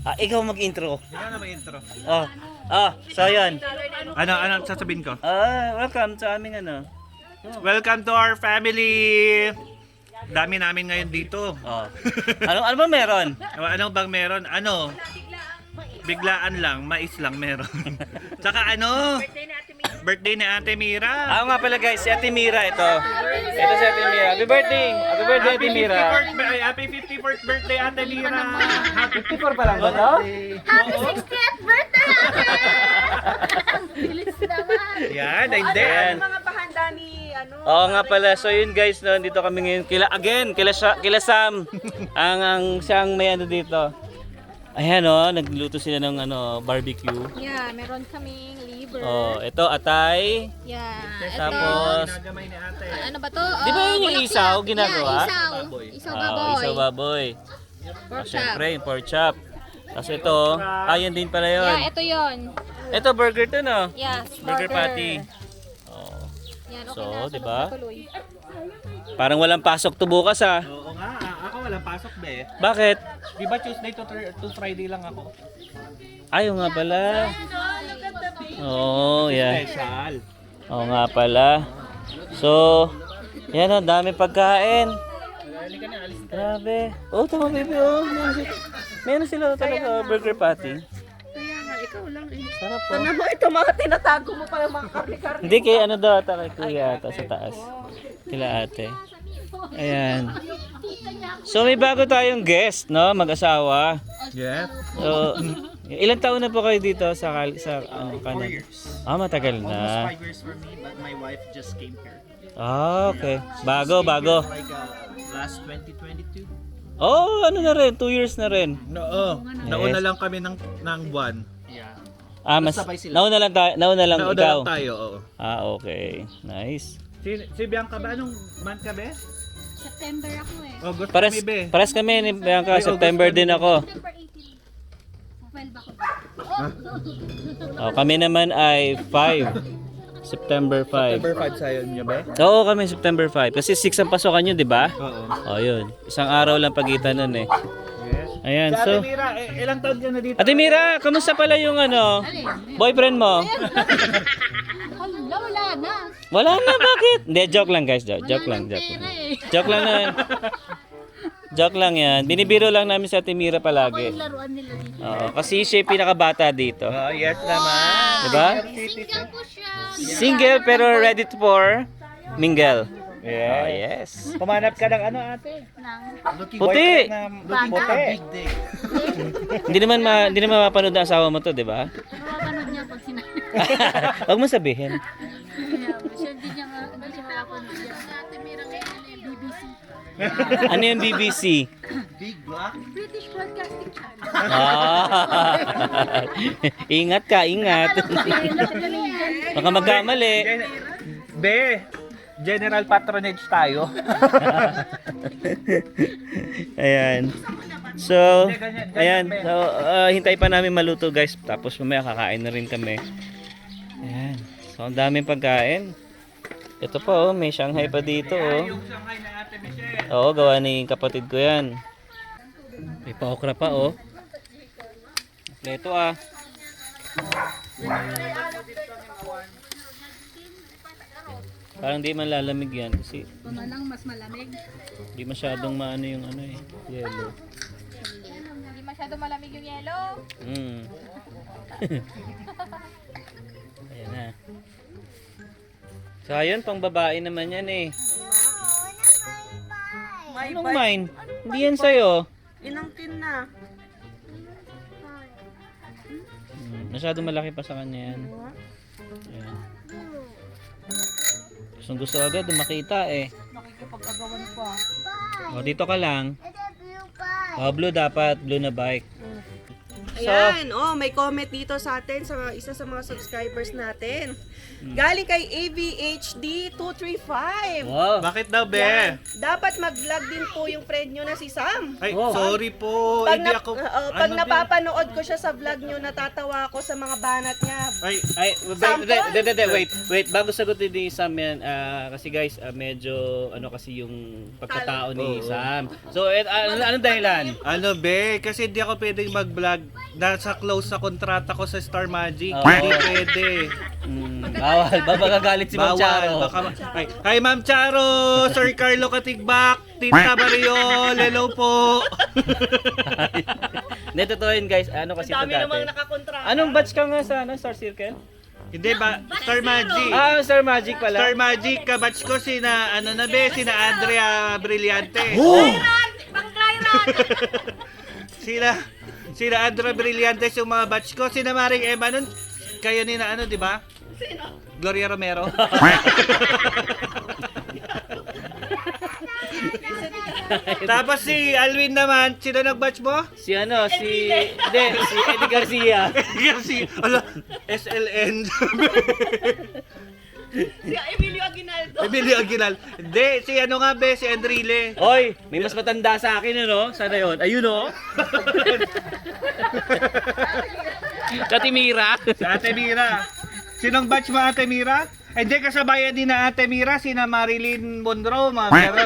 Ikaw mag-intro. Ikaw na intro. So yun. Ano sasabihin ko? Welcome sa aming Welcome to our family. Dami namin ngayon dito. Ano ba meron? Ano bang meron? Biglaan lang, mais lang meron. Tsaka birthday ni Ate Mira. Nga pala guys, si Ate Mira ito. Ito si Ate Mira. Happy birthday! Happy birthday, Ate Mira. Happy 54th birthday, Ate Mira. 54 pa lang ba to? Happy 60th birthday, ate! Ang bilis naman. Yan, hindi. Ayan. Mga pahanda ni Oo nga pala. So yun guys, nandito kami ngayon. Kila Sam. ang siyang may dito. Ayan nagluto sila ng barbecue. Yeah, meron kaming liver. Ito atay. Yeah, Tapos, Ginagamay ni Ate. ano ba to? di ba yun yung bulak isaw yan. ginagawa? Yeah, isaw baboy. Isaw baboy. Pork chop. Siyempre, yung pork chop. Tapos ito, yan din pala yun. Yeah, ito yon. Ito, burger to no? Yes, Burger patty. Yan, okay So, na. di ba? Tuloy. Parang walang pasok to bukas Oo nga, ako walang pasok be. Bakit? Di ba Tuesday to Friday lang ako? Ayaw nga pala. Oo, yan. Special. Oo nga pala. So, yan dami pagkain. Grabe. Tama baby Meron sila talaga burger patty. Kaya nga, ikaw lang eh. Sarap po. Ano mo, ito mga tinatago mo pa yung mga karne-karne. Hindi kay daw ata kay kuya ata sa taas. Kila ate. Ayan. So may bago tayong guest, no? Mag-asawa. Yes. So, ilang taon na po kayo dito sa Canada? 4 years. Matagal Almost na. 5 years for me, but my wife just came here. Okay. Bago. Like last 2022. Ano na rin, 2 years na rin. Nauna lang kami ng buwan. Yeah. Mas Sabay sila. nauna lang Nauna ikaw. lang tayo, oo. Okay. Nice. Si Bianca ba? Anong month ka be? September ako eh. August Pares, kami be. pares kami ni Bianca, September din ako. September 18. 12 ako. Kami naman ay 5. September 5. September 5 sa'yo niyo ba? Oo, kami September 5. Kasi 6 ang pasokan nyo, di ba? Oo. Yun. Isang araw lang pagitan nun eh. Yes. Ayan, Si so... Ate Mira, ilang taon ka na dito? Ate Mira, kamusta pala yung boyfriend mo? Hala, wala na. Wala na, bakit? Hindi, joke lang guys. Joke lang. Pera eh. Joke lang na. Joke lang yan. Binibiro lang namin sa Ate Mira palagi. Yung laruan nila dito. Kasi siya yung pinakabata dito. Yes naman. Diba? Single po siya. Single pero ready for mingle. Yes. Yes. Pumanap ka ng ate? Puti. Looking for a big day. Hindi naman mapanood na asawa mo to, di ba? Mapapanood niya pag sinabi. Wag mo sabihin. Siya hindi niya mapapanood niya. Ate Mira ngayon yung BBC. Ano yung BBC? Big Black? British Broadcasting Channel. Ingat ka, ingat. Baka magkamali. General patronage tayo. Ayan. So, ayan. So, hintay pa namin maluto guys. Tapos mamaya kakain na rin kami. Ayan. So, ang daming pagkain. Ito pa may Shanghai pa dito Yung Shanghai na Ate Michelle. gawa ni kapatid ko yan. May pa-okra pa Ito Parang di man lalamig yan kasi Pamanang mas malamig. di masyadong maano yung yellow. Hindi masyado malamig yung yellow. Ayan na. So ayun, pang babae naman yan eh. Anong mine? Hindi yan sa'yo. Inangkin na. Masyadong malaki pa sa kanya yan. Ayan. Gusto agad makita eh. Nakikipag-agawan pa. Dito ka lang. Blue dapat. Blue na bike. Ayan, may comment dito sa atin sa isa sa mga subscribers natin. Galing kay AVHD235. Wow. Bakit daw, be? Yan. Dapat mag-vlog din po yung friend nyo na si Sam. Ay, Oh. sorry po. Pag, Hindi ako... pag be? napapanood ko siya sa vlog nyo, natatawa ako sa mga banat niya. Ay, Wait, bago sagutin ni Sam yan, kasi guys, medyo ano kasi yung pagkatao ni Oo. Sam. So, anong dahilan? ano, be? Kasi hindi ako pwedeng mag-vlog. Nasa close sa kontrata ko sa Star Magic. Oo. Hindi pwede. Bawal, babagagalit si Ma'am Charo. Kay Ma'am Charo, Sir Carlo Katigbak, Tita Mariol, hello po. Hindi, totoo yun guys, ano kasi ito Dami namang dati. nakakontrata. Anong batch ka nga sa Star Circle? Hindi ba? Star Magic. Star Magic pala. Star Magic, kabatch ko sina, sina Andrea Brillante. Sina Andrea Brillante yung mga batch ko. Sina Maring Emma nun, kayo ni na di ba? Sino? Gloria Romero. Tapos si Alwin naman, sino nag-batch mo? Si Eddie Garcia. Kasi, SLN. Si Emilio Aguinaldo. Emilio Aguinal. Hindi, si si Enrile. Hoy, may mas matanda sa akin Sana yun? Ayun Katimira. Si Ate Mira. Sinong batch mo, Ate Mira? Hindi, kasabayan din na Ate Mira, sina Marilyn Monroe, mga meron.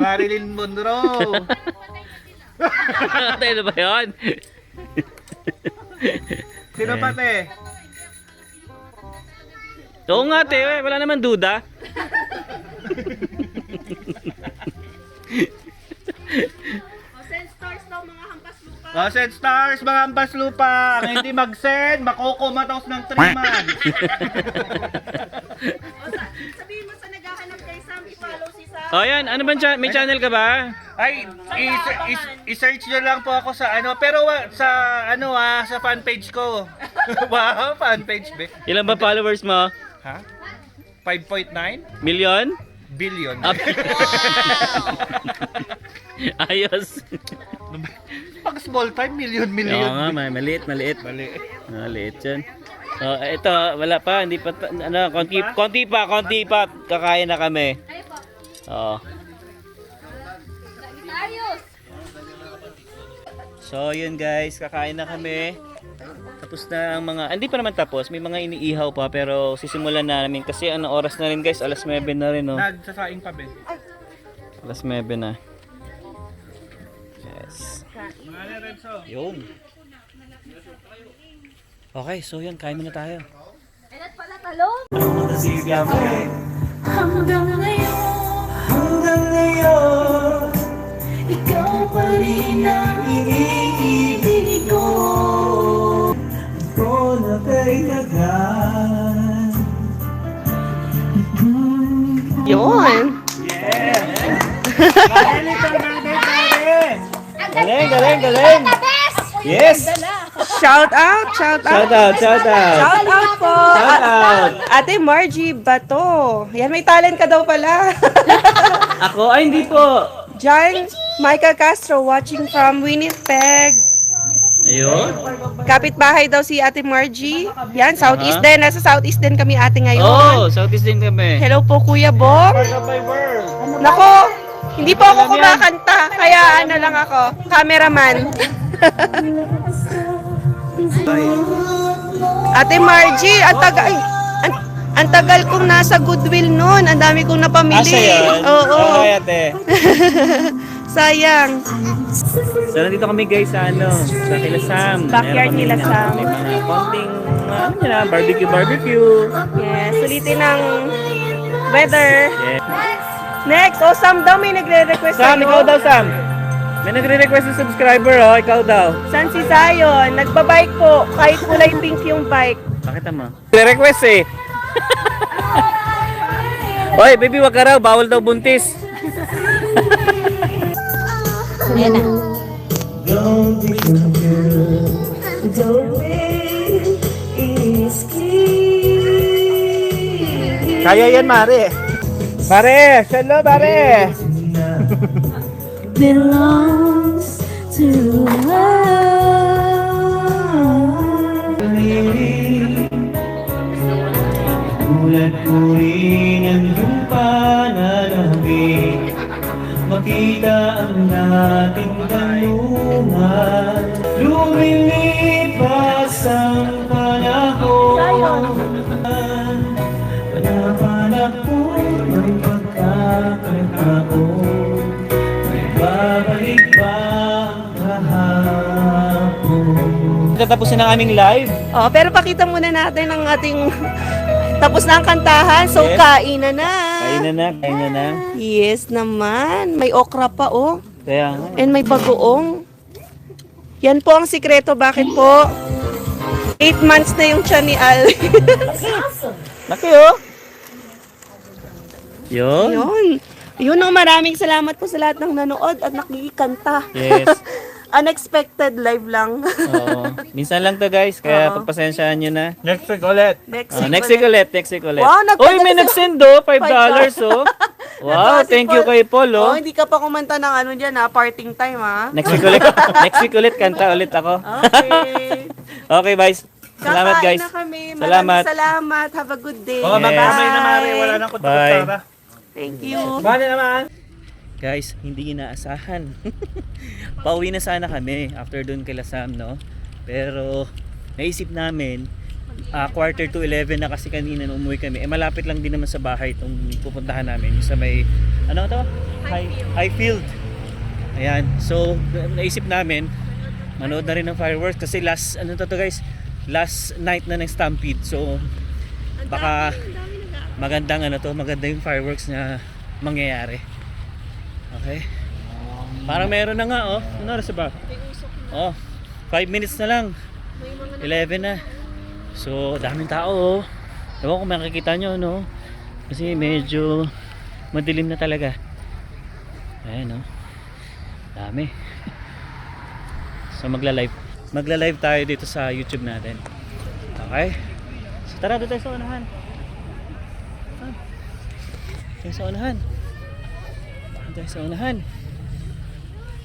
Marilyn Monroe. Ano ba yun? Sino pa, te? Oo nga, wala naman duda. Send stars daw mga hampas lupa. Send stars, mga ampas lupa. Ang hindi mag-send, makukumatos ng 3 months. Sabihin mo sa naghahanap kay Sam, i-follow si Sam. Yan. Ano ba may channel ka ba? Ay, i-search nyo lang po ako sa pero sa fan page ko. Wow, fan page, be. Ilan ba followers mo? Ha? 5.9 Million? billion. Ayos. Pag small time, million. Oo nga, maliit. Mali. Maliit yan. Ito, wala pa, hindi pa, konti pa, kakain na kami. So, yun guys, kakain na kami. Tapos na ang mga, hindi pa naman tapos, may mga iniihaw pa, pero sisimulan na namin kasi oras na rin guys, alas 9 na rin Nagsasaing pa, be. Alas 9 na. Yes. Yun. Okay, so yun, kain muna tayo. Elat pala talong. Hanggang ngayon, ikaw pa rin ang iniibig ko. Ito na kay dagan. Yun. Galing! Yes! Shout out. Shout out! Shout out po. Shout out! Ate Margie Bato. Yan, may talent ka daw pala. Ako? Ay, hindi po! John Michael Castro watching from Winnipeg. Ayun. Kapitbahay daw si Ate Margie. Yan, Southeast din. Nasa Southeast din kami ate ngayon. Oh, Southeast din kami. Hello po Kuya Bong. Nako, hindi po ako kumakanta. Kaya lang ako, cameraman. Ate Margie, ang tagal kong nasa Goodwill noon. Ang dami kong napamili. Yun? Oo. Okay, ate. Sayang. So, nandito kami guys sa sa Kila Sam. Backyard nila Sam. May mga konting, barbecue. Yes, sulitin ng weather. Yeah. Next, Sam daw may nagre-request Sam, sa'yo. ikaw daw Sam. May nagre-request ng subscriber ikaw daw. San si Zion? Nagbabike po, kahit kulay pink yung bike. Bakit mo? Nagre-request Hoy, baby, wag ka raw. Bawal daw buntis. Ayan na. Don't be so good. Don't be scared. Kaya yan, Mare. Mare, hello, Mare. Belongs to us. Tulad ko rin ang iyong pananabik, makita ang dating tanungan. Lumilipas ang panahon, panapanap ko ng pagkakataon, may babalik ba ang kahapon? Tatapusin ang aming live. Oh, pero pakita muna natin ang ating tapos na ang kantahan. So, Yes. kainan na. Kainan na. Yes naman. May okra pa, oh. Kaya nga. And may bagoong. Yan po ang sikreto. Bakit po? 8 months na yung tiyan ni Al. Laki oh. Yun. Yun. Yun, oh, maraming salamat po sa lahat ng nanood at nakikanta. Yes. Unexpected live lang. Oo. Minsan lang to guys, kaya pagpasensyaan nyo na. Next week ulit. Next Next week ulit. Wow, Uy, may nagsend oh, $5 oh. Wow, Si thank you Paul. kay Paul Oh, oh. hindi ka pa kumanta ng ano dyan ha, parting time ha. Next week ulit. Next week ulit, kanta ulit ako. Okay. Okay, guys. Salamat Kakain guys. na kami. Salamat. Maraming salamat. Have a good day. Oh, Yes. magkamay na Mari, wala nang Bye. kutsara. Thank you. Bale naman. Guys, hindi inaasahan. Pauwi na sana kami after dun kay Lasam, no? Pero naisip namin, 11:45 na kasi kanina nung umuwi kami. Malapit lang din naman sa bahay itong pupuntahan namin. Sa may, ano to? Highfield. Ayan. So, naisip namin, manood na rin ng fireworks kasi last guys? Last night na ng Stampede. So, baka maganda yung fireworks na mangyayari. Okay. Parang meron na nga oh. Ano oras ba? Oh, 5 minutes na lang. 11 na. So, daming tao oh. Ewan kung makikita nyo no. Kasi medyo madilim na talaga. Ayan oh. Dami. So, magla-live tayo dito sa YouTube natin. Okay? So, tara doon tayo sa unahan. Tayo sa unahan. Tayo sa unahan.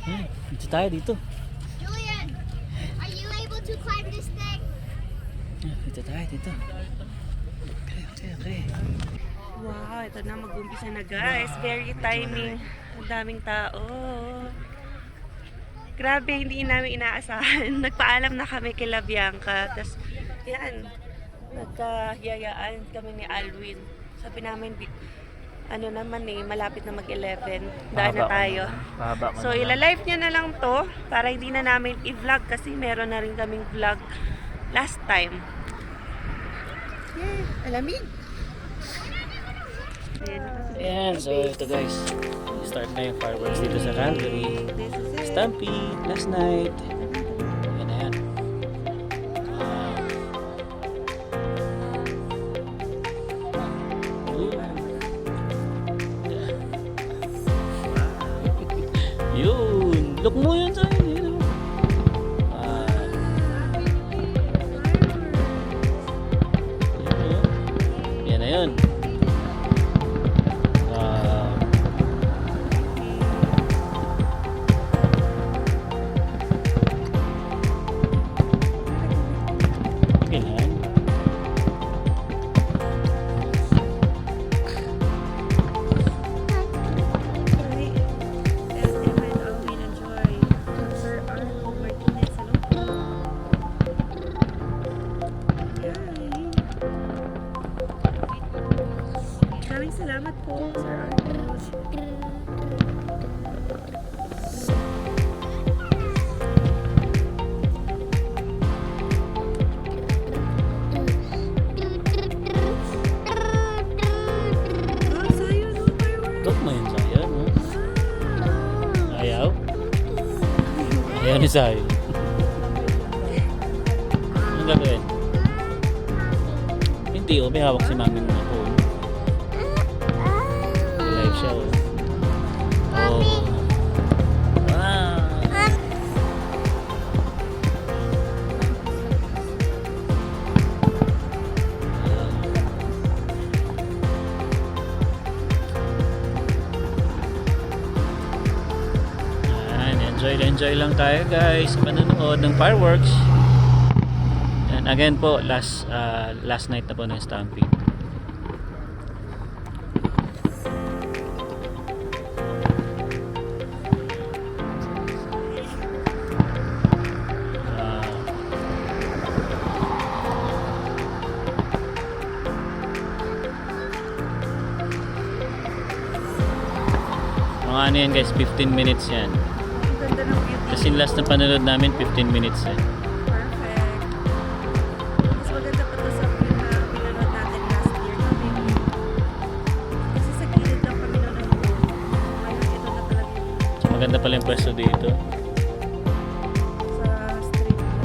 Ay, dito tayo dito. Julian, are you able to climb this thing? Dito tayo dito. Okay. Wow, ito na mag-umpisa na guys. Very timing. Ang daming tao. Grabe, hindi namin inaasahan. Nagpaalam na kami kila Bianca. Tapos, yan. Nagkahiyayaan kami ni Alwin. Sabi namin, ano naman malapit na mag-11. Daan na tayo. So, ilalive niya na lang to para hindi na namin i-vlog kasi meron na rin kaming vlog last time. Yay! Alamig! Ayan, so ito guys. Start na yung fireworks dito sa Calgary. Stampede last night. Ayan na yan. Wow. Yun! Look mo yun sa akin. Yan na yun. Okay na yan. Maraming salamat po, Sir Arnold. Oh, sayo no, fireworks. Look mo yun sa'yo, no? Ayaw? Ayaw ni Sayo. Anong gagawin? Hindi, may hawak si mami mo na phone. Live siya, oh. Oh. Wow. Enjoy lang tayo guys, panonood ng fireworks. And again po, last night na po ng Stampede. Mga ano yan guys, 15 minutes yan. Ang ganda ng view. Kasi last na panonood namin, 15 minutes eh. Perfect. Mas maganda pa to sa view na pinanood natin last year. Kasi sa gilid lang kami nanonood. Ngayon ito na talaga yung Maganda pala yung pwesto dito. sa street lang.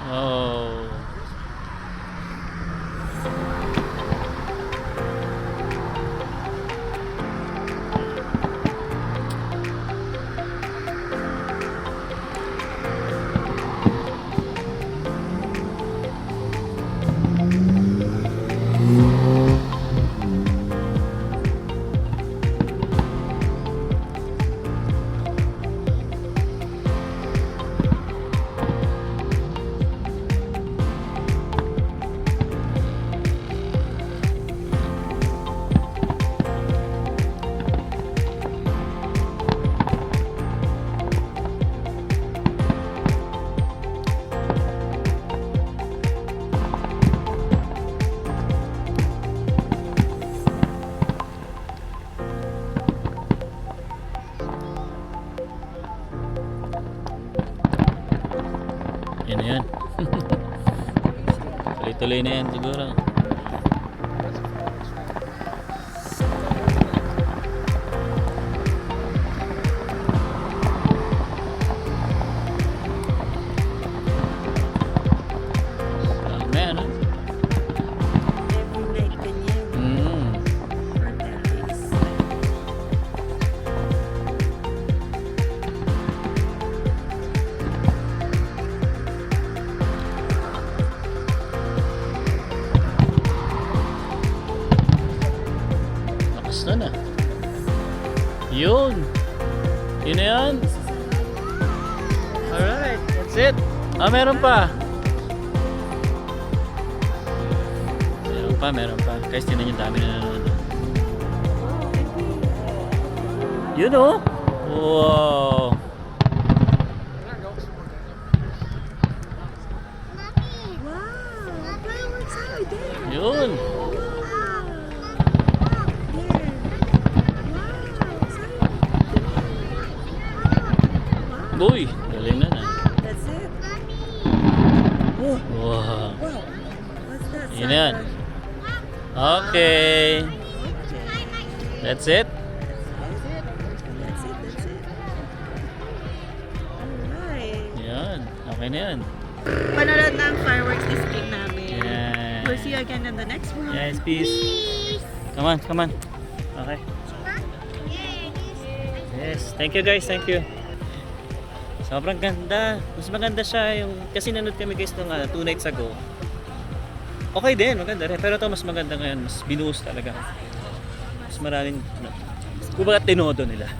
Oh. Yan na yan. Tuloy-tuloy na yan siguro. Dami ano? Every night ganyan. For 10 days. Lakas na na. Yun. Yun na yan. Alright, that's it. Ah, meron pa. Meron pa. Guys, tinan yung dami na nanonood. Yun oh. Wow. Wow! Fireworks are there! Yun. Wow! There! Wow! Wow! Uy, galing na na. That's it. Oh, Wow. wow! What's that? Yun na yan. Okay. That's it. That's it. Alright. Yan. Okay na yan. Panonood na ang fireworks display namin. Yan. We'll see you again in the next one. Yes, peace. Come on, come on. Okay. Yes, thank you guys, thank you. Sobrang ganda. Mas maganda siya yung kasi nanood kami guys nung 2 nights ago. Okay din, maganda rin. Pero ito mas maganda ngayon, mas binuhos talaga. Mas maraming, kumbaga tinodo nila.